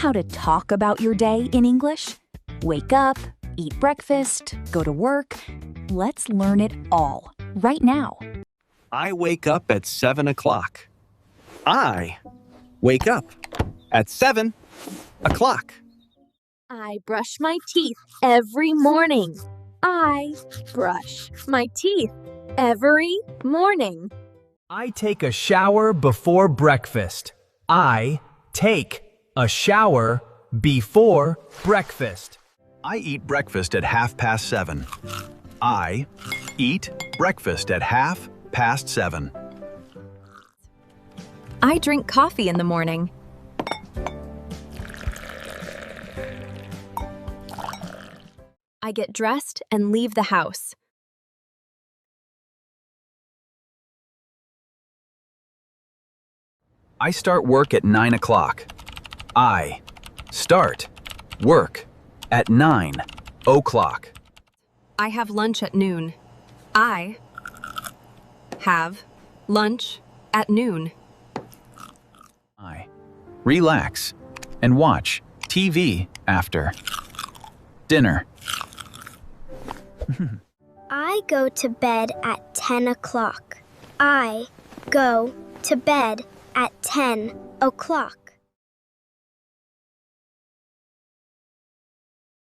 how to talk about your day in English? Wake up, eat breakfast, go to work. Let's learn it all right now. I wake up at 7 o'clock. I wake up at 7 o'clock. I brush my teeth every morning. I brush my teeth every morning. I take a shower before breakfast. I take a shower before breakfast. I eat breakfast at 7:30. I eat breakfast at 7:30. I drink coffee in the morning. I get dressed and leave the house. I start work at 9 o'clock. I start work at 9 o'clock. I have lunch at noon. I have lunch at noon. I relax and watch TV after dinner. I go to bed at 10 o'clock. I go to bed at 10 o'clock.